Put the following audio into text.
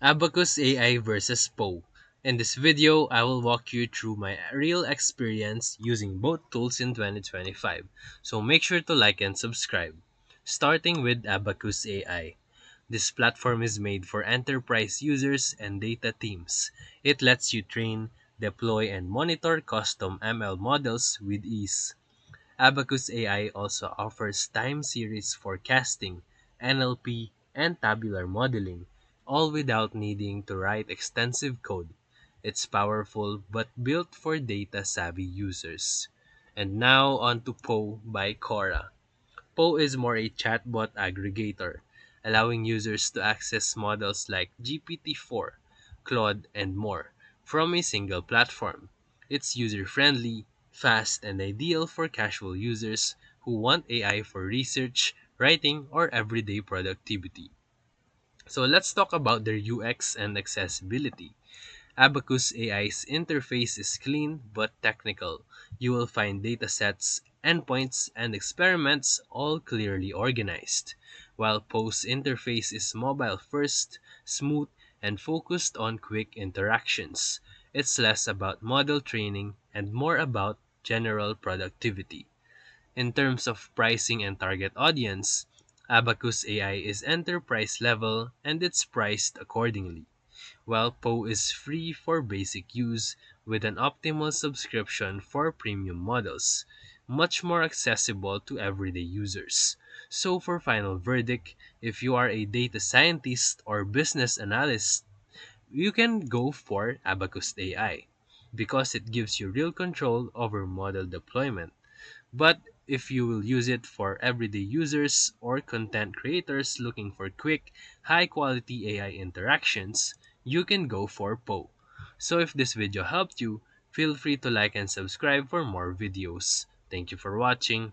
Abacus AI versus Poe. In this video, I will walk you through my real experience using both tools in 2025. So make sure to like and subscribe. Starting with Abacus AI. This platform is made for enterprise users and data teams. It lets you train, deploy, and monitor custom ML models with ease. Abacus AI also offers time series forecasting, NLP, and tabular modeling, all without needing to write extensive code. It's powerful but built for data savvy users. And now on to Poe by Cora. Poe is more a chatbot aggregator, allowing users to access models like GPT-4, Claude, and more from a single platform. It's user-friendly, fast, and ideal for casual users who want AI for research, writing, or everyday productivity. So let's talk about their UX and accessibility. Abacus AI's interface is clean but technical. You will find datasets, endpoints, and experiments all clearly organized, while Poe's interface is mobile first, smooth, and focused on quick interactions. It's less about model training and more about general productivity. In terms of pricing and target audience, Abacus AI is enterprise level and it's priced accordingly, while Poe is free for basic use with an optimal subscription for premium models, much more accessible to everyday users. So for final verdict, if you are a data scientist or business analyst, you can go for Abacus AI because it gives you real control over model deployment. But if you will use it for everyday users or content creators looking for quick, high quality AI interactions, you can go for Poe. So if this video helped you, feel free to like and subscribe for more videos. Thank you for watching.